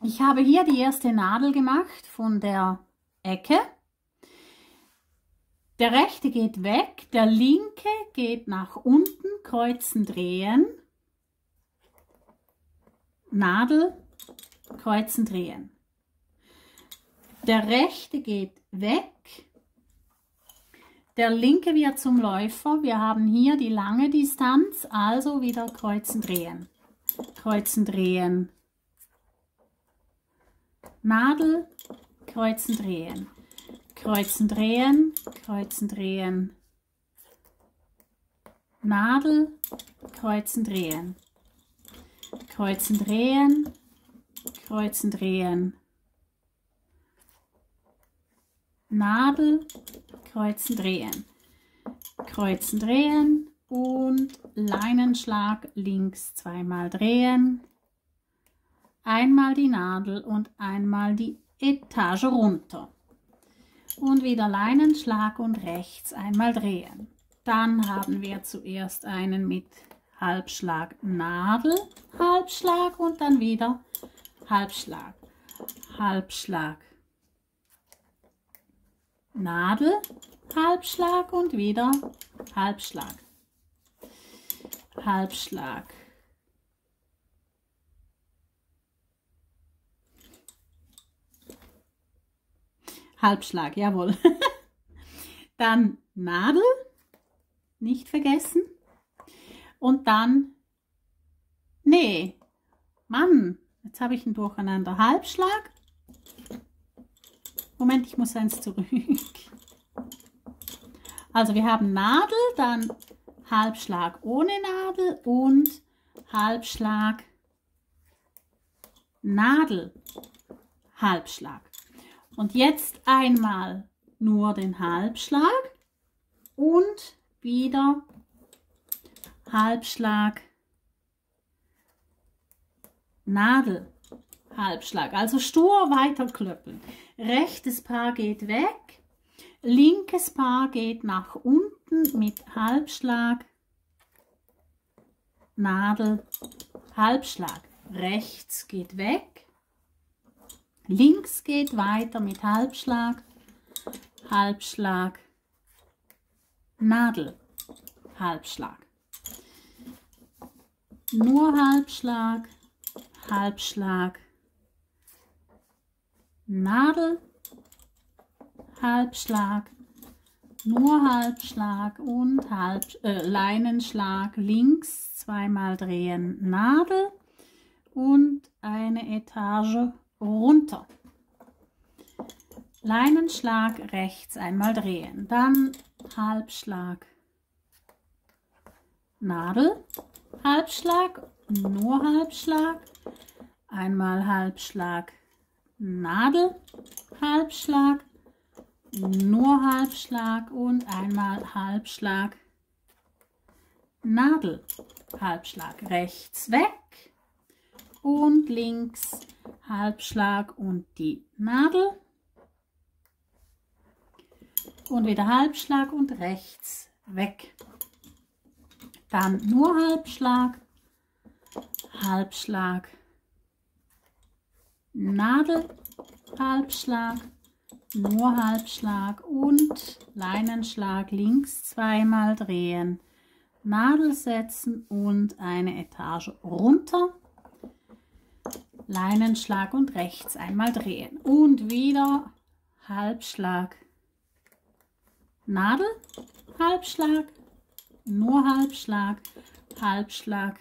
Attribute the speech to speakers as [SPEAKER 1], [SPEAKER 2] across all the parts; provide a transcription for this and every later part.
[SPEAKER 1] Ich habe hier die erste Nadel gemacht von der Ecke. Der rechte geht weg, der linke geht nach unten, kreuzen, drehen, Nadel, kreuzen, drehen. Der rechte geht weg, der linke wird zum Läufer. Wir haben hier die lange Distanz, also wieder kreuzen, drehen, Nadel, kreuzen, drehen, kreuzen, drehen, kreuzen, drehen, Nadel, kreuzen, drehen, kreuzen, drehen, kreuzen, drehen, Nadel, kreuzen, drehen, kreuzen, drehen und Leinenschlag links zweimal drehen. Einmal die Nadel und einmal die Etage runter. Und wieder Leinenschlag und rechts einmal drehen. Dann haben wir zuerst einen mit Halbschlag Nadel, Halbschlag und dann wieder Halbschlag, Halbschlag, Nadel, Halbschlag und wieder Halbschlag, Halbschlag. Halbschlag, jawohl. Dann Nadel, nicht vergessen. Und dann, nee, Mann, jetzt habe ich ein Durcheinander. Halbschlag. Moment, ich muss eins zurück. Also wir haben Nadel, dann Halbschlag ohne Nadel und Halbschlag, Nadel, Halbschlag. Und jetzt einmal nur den Halbschlag und wieder Halbschlag, Nadel, Halbschlag. Also stur weiterklöppeln. Rechtes Paar geht weg, linkes Paar geht nach unten mit Halbschlag, Nadel, Halbschlag. Rechts geht weg. Links geht weiter mit Halbschlag, Halbschlag, Nadel, Halbschlag. Nur Halbschlag, Halbschlag, Nadel, Halbschlag, nur Halbschlag und Leinenschlag links, zweimal drehen, Nadel und eine Etage runter. Leinenschlag rechts einmal drehen, dann Halbschlag, Nadel, Halbschlag, nur Halbschlag, einmal Halbschlag, Nadel, Halbschlag, nur Halbschlag und einmal Halbschlag, Nadel, Halbschlag, rechts weg und links Halbschlag und die Nadel und wieder Halbschlag und rechts weg. Dann nur Halbschlag, Halbschlag, Nadel, Halbschlag, nur Halbschlag und Leinenschlag links zweimal drehen, Nadel setzen und eine Etage runter. Leinenschlag und rechts einmal drehen und wieder Halbschlag, Nadel, Halbschlag, nur Halbschlag, Halbschlag,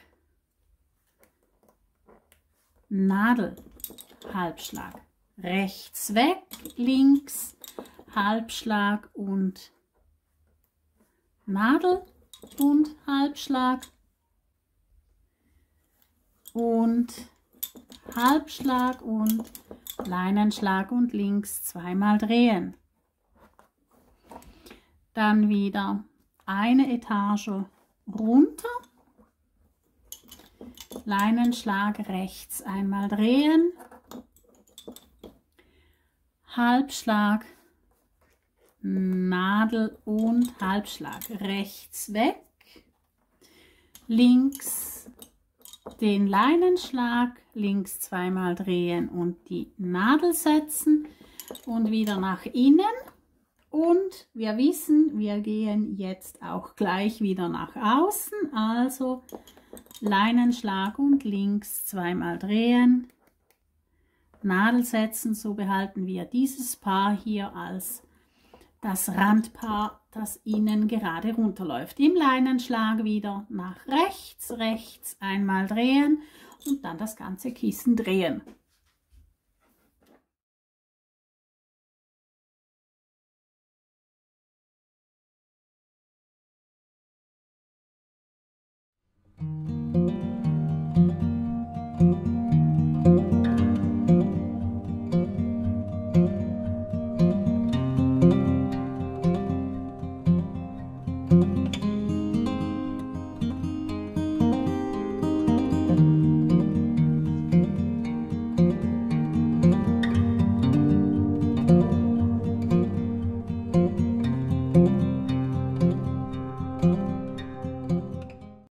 [SPEAKER 1] Nadel, Halbschlag, rechts weg, links, Halbschlag und Nadel und Halbschlag und Halbschlag und Leinenschlag und links zweimal drehen. Dann wieder eine Etage runter, Leinenschlag rechts einmal drehen, Halbschlag, Nadel und Halbschlag rechts weg, links den Leinenschlag links zweimal drehen und die Nadel setzen und wieder nach innen. Und wir wissen, wir gehen jetzt auch gleich wieder nach außen, also Leinenschlag und links zweimal drehen, Nadel setzen, so behalten wir dieses Paar hier als das Randpaar, das innen gerade runterläuft. Im Leinenschlag wieder nach rechts, rechts einmal drehen und dann das ganze Kissen drehen.